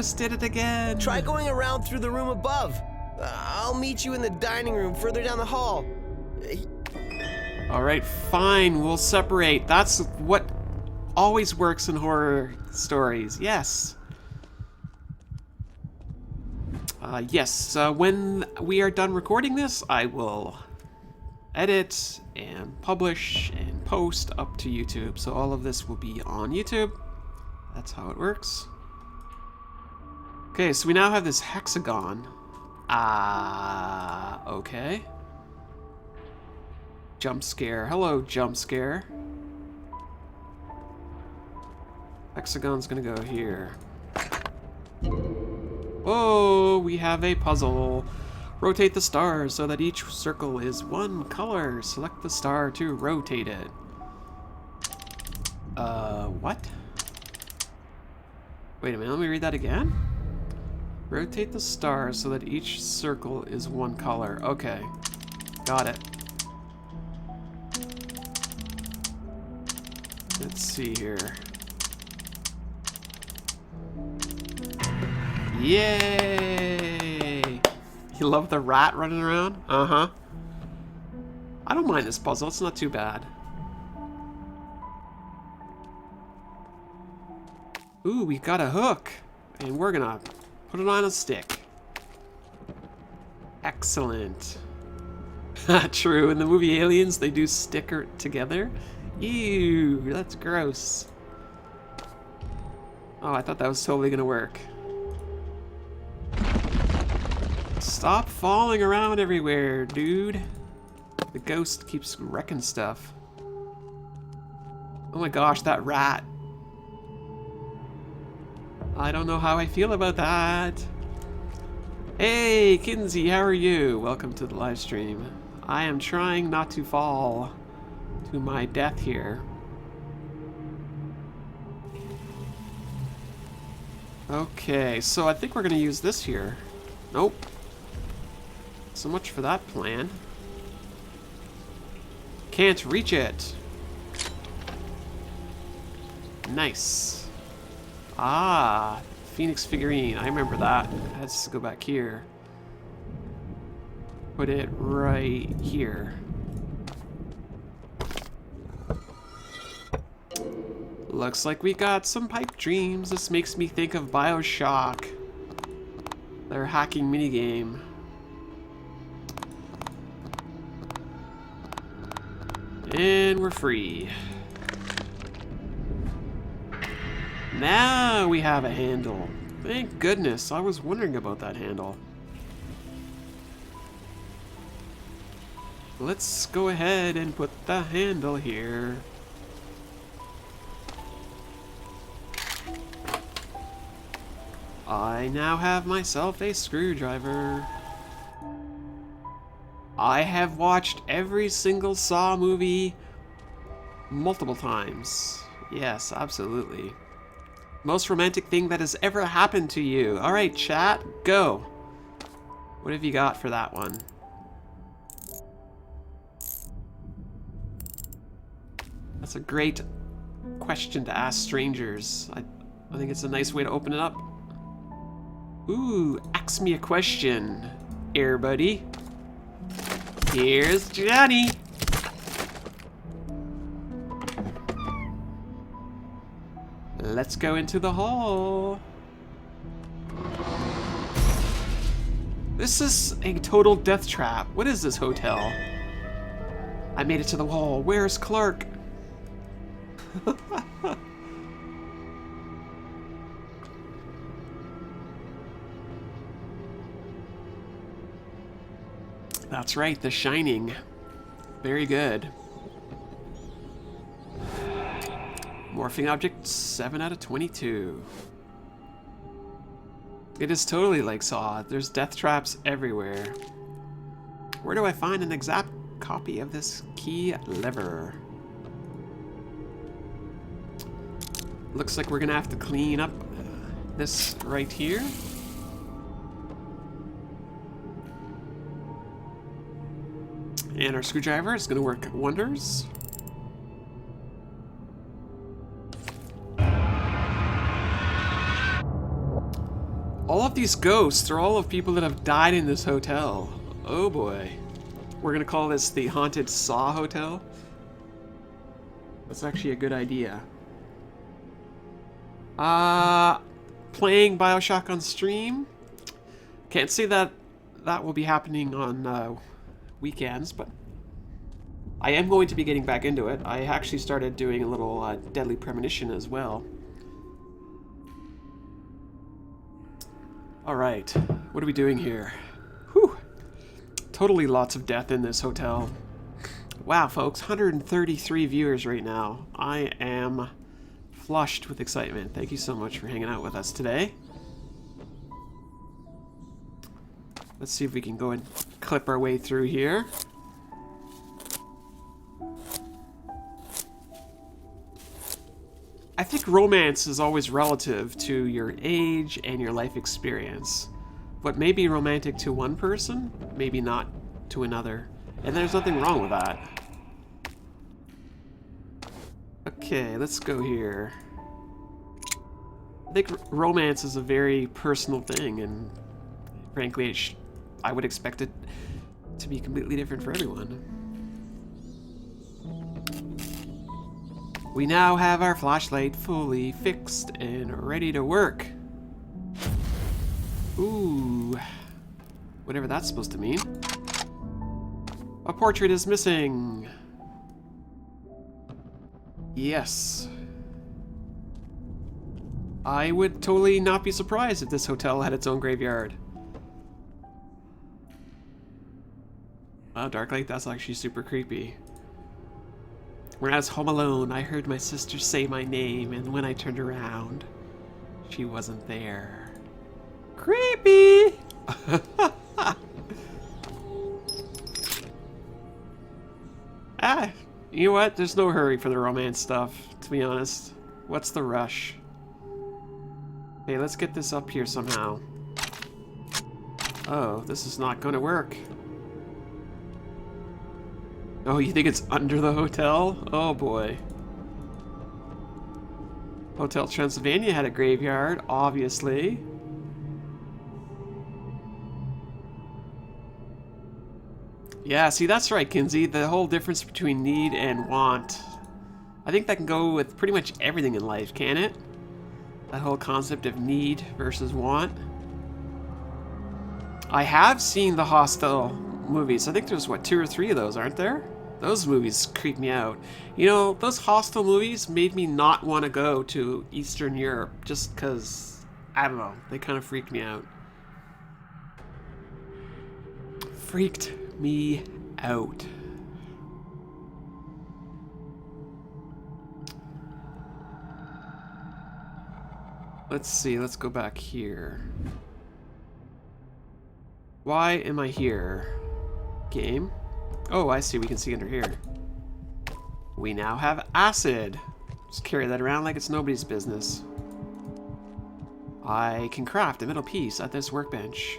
almost did it again. Try going around through the room above. I'll meet you in the dining room further down the hall. All right, fine. We'll separate. That's what always works in horror stories. Yes. Yes. When we are done recording this, I will edit and publish and post up to YouTube. So all of this will be on YouTube. That's how it works. Okay, so we now have this hexagon. Okay. Jump scare. Hello, jump scare. Hexagon's gonna go here. Oh, we have a puzzle. Rotate the stars so that each circle is one color. Select the star to rotate it. What? Wait a minute, let me read that again. Rotate the stars so that each circle is one color. Okay, got it. Let's see here. Yay! You love the rat running around? Uh-huh. I don't mind this puzzle, it's not too bad. Ooh, we got a hook. And we're gonna put it on a stick. Excellent. True, in the movie Aliens, they do stick it together. Ew, that's gross. Oh, I thought that was totally gonna work. Stop falling around everywhere, dude. The ghost keeps wrecking stuff. Oh my gosh, that rat. I don't know how I feel about that. Hey, Kinsey, how are you? Welcome to the live stream. I am trying not to fall to my death here. Okay, so I think we're gonna use this here. Nope. So much for that plan. Can't reach it. Nice. Ah, Phoenix figurine. I remember that. Let's go back here. Put it right here. Looks like we got some pipe dreams. This makes me think of BioShock. Their hacking minigame. And we're free. Now we have a handle. Thank goodness, I was wondering about that handle. Let's go ahead and put the handle here. I now have myself a screwdriver. I have watched every single Saw movie multiple times. Yes, absolutely. Most romantic thing that has ever happened to you. Alright, chat, go. What have you got for that one? That's a great question to ask strangers. I think it's a nice way to open it up. Ooh, ask me a question, air buddy. Here's Johnny. Let's go into the hall. This is a total death trap. What is this hotel? I made it to the wall. Where's Clark? That's right, The Shining. Very good. Morphing object, 7 out of 22. It is totally like Saw. There's death traps everywhere. Where do I find an exact copy of this key lever? Looks like we're gonna have to clean up this right here. And our screwdriver is gonna work wonders. All of these ghosts are all of people that have died in this hotel. Oh boy. We're gonna call this the Haunted Saw Hotel. That's actually a good idea. Playing BioShock on stream. Can't say that that will be happening on weekends, but I am going to be getting back into it. I actually started doing a little Deadly Premonition as well. Alright, what are we doing here? Whew. Totally lots of death in this hotel. Wow, folks, 133 viewers right now. I am flushed with excitement. Thank you so much for hanging out with us today. Let's see if we can go and clip our way through here. I think romance is always relative to your age and your life experience. What may be romantic to one person, maybe not to another. And there's nothing wrong with that. Okay, let's go here. I think romance is a very personal thing, and frankly, I would expect it to be completely different for everyone. We now have our flashlight fully fixed and ready to work. Ooh. Whatever that's supposed to mean. A portrait is missing. Yes. I would totally not be surprised if this hotel had its own graveyard. Wow, Darklight, that's actually super creepy. When I was home alone, I heard my sister say my name, and when I turned around, she wasn't there. Creepy! You know what? There's no hurry for the romance stuff, to be honest. What's the rush? Okay, let's get this up here somehow. Oh, this is not gonna work. Oh, you think it's under the hotel? Oh boy. Hotel Transylvania had a graveyard, obviously. Yeah, see, that's right, Kinsey. The whole difference between need and want. I think that can go with pretty much everything in life, can it? That whole concept of need versus want. I have seen the Hostel movies. I think there's, what, 2 or 3 of those, aren't there? Those movies creep me out. You know, those Hostel movies made me not want to go to Eastern Europe just because, I don't know, they kind of freaked me out. Freaked me out. Let's see, let's go back here. Why am I here? Game? Oh, I see, we can see under here. We now have acid. Just carry that around like it's nobody's business. I can craft a metal piece at this workbench.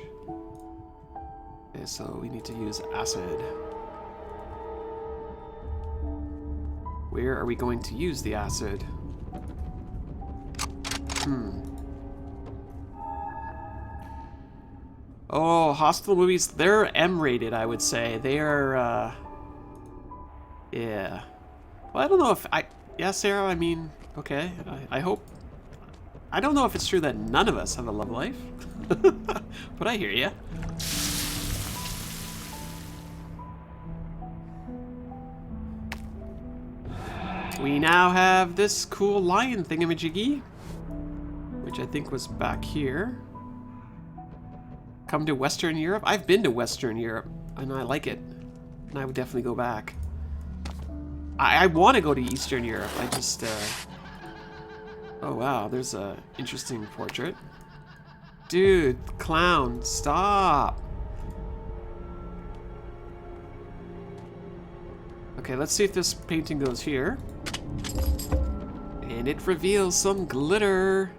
Okay, so we need to use acid. Where are we going to use the acid? Oh, Hostel movies, they're M-rated, I would say. They are, yeah. Well, I don't know if yeah, Sarah, I mean, okay. I hope... I don't know if it's true that none of us have a love life. But I hear ya. We now have this cool lion thingamajiggy, which I think was back here. Come to Western Europe? I've been to Western Europe, and I like it. And I would definitely go back. I want to go to Eastern Europe. I just, Oh, wow, there's a interesting portrait. Dude, clown, stop. Okay, let's see if this painting goes here. And it reveals some glitter.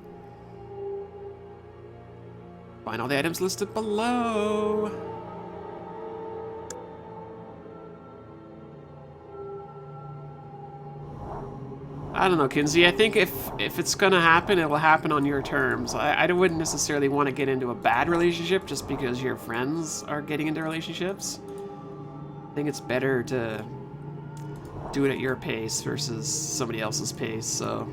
Find all the items listed below. I don't know, Kinsey. I think if it's gonna happen, it will happen on your terms. I wouldn't necessarily want to get into a bad relationship just because your friends are getting into relationships. I think it's better to do it at your pace versus somebody else's pace. So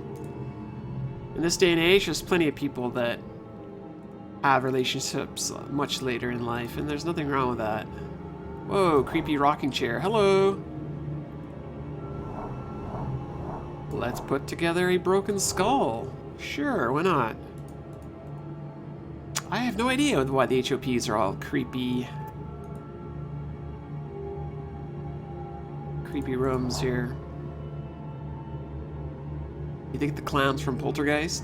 in this day and age, there's plenty of people that have relationships much later in life, and there's nothing wrong with that. Whoa, creepy rocking chair. Hello. Let's put together a broken skull. Sure, why not? I have no idea why the HOPs are all creepy. Creepy rooms here. You think the clown's from Poltergeist?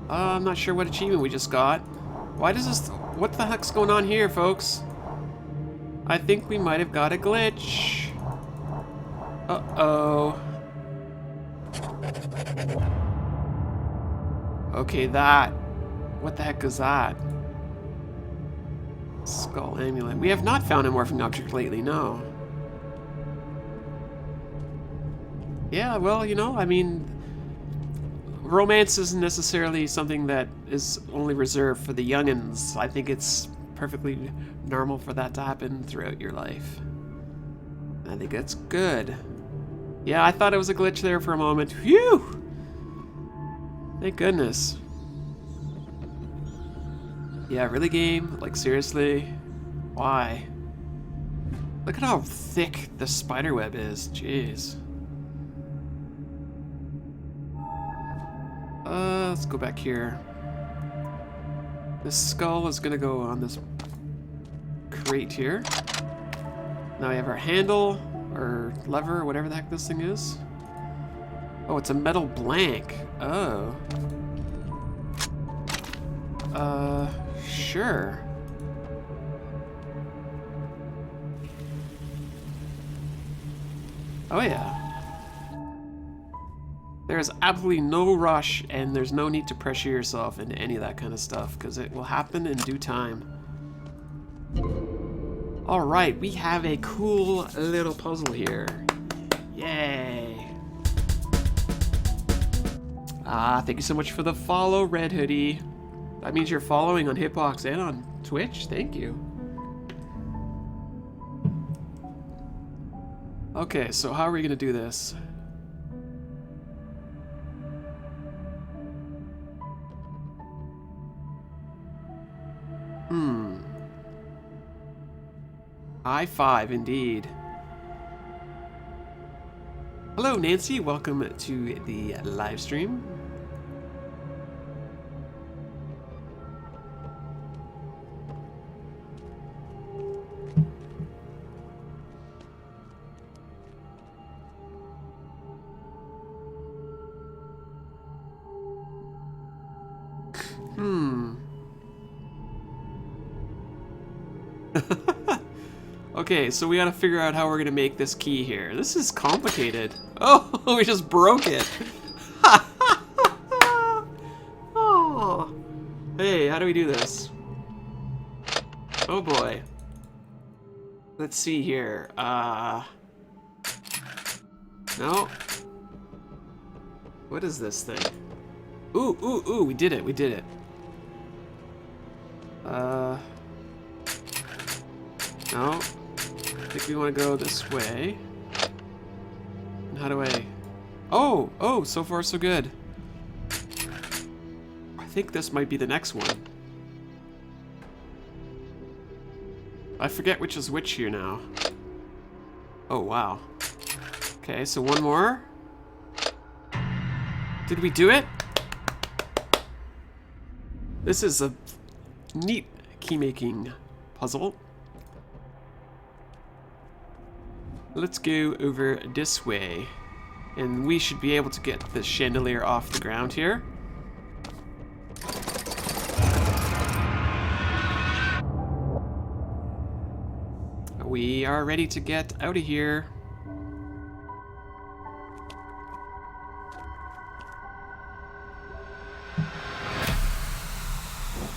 I'm not sure what achievement we just got. Why does this... What the heck's going on here, folks? I think we might have got a glitch. Uh-oh. Okay, that... What the heck is that? Skull amulet. We have not found a morphing object lately, no. Yeah, well, you know, I mean... Romance isn't necessarily something that is only reserved for the youngins. I think it's perfectly normal for that to happen throughout your life. I think that's good. Yeah, I thought it was a glitch there for a moment. Phew! Thank goodness. Yeah, really, game? Like, seriously? Why? Look at how thick the spider web is. Jeez. Let's go back here. This skull is gonna go on this crate here. Now we have our handle, or lever, whatever the heck this thing is. Oh, it's a metal blank. Oh. Sure. Oh yeah. There's absolutely no rush, and there's no need to pressure yourself into any of that kind of stuff, because it will happen in due time. Alright, we have a cool little puzzle here. Yay! Ah, thank you so much for the follow, Red Hoodie. That means you're following on Hitbox and on Twitch. Thank you. Okay, so how are we gonna do this? I-5, indeed. Hello, Nancy. Welcome to the live stream. Okay, so we gotta figure out how we're gonna make this key here. This is complicated. Oh, we just broke it. Oh. Hey, how do we do this? Oh boy. Let's see here. No. What is this thing? Ooh, ooh, ooh, we did it, we did it. No. I think we want to go this way. And how do I... Oh! Oh, so far so good. I think this might be the next one. I forget which is which here now. Oh, wow. Okay, so one more. Did we do it? This is a neat key-making puzzle. Let's go over this way. And we should be able to get the chandelier off the ground here. We are ready to get out of here.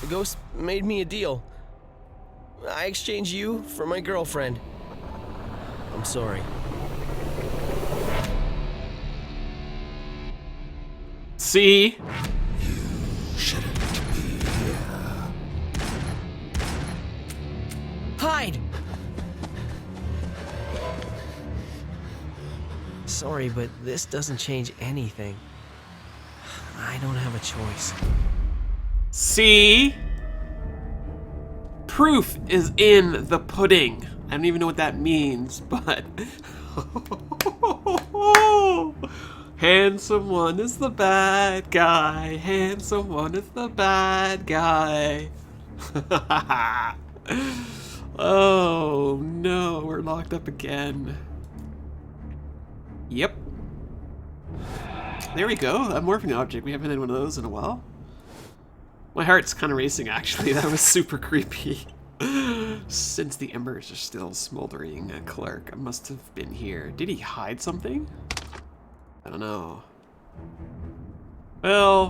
The ghost made me a deal. I exchanged you for my girlfriend. I'm sorry. See? Hide! Sorry, but this doesn't change anything. I don't have a choice. See? Proof is in the pudding. I don't even know what that means, but... Handsome one is the bad guy. Handsome one is the bad guy. Oh no, we're locked up again. Yep. There we go, a morphing object. We haven't had one of those in a while. My heart's kind of racing, actually. That was super creepy. Since the embers are still smoldering, Clark must have been here. Did he hide something? I don't know. Well...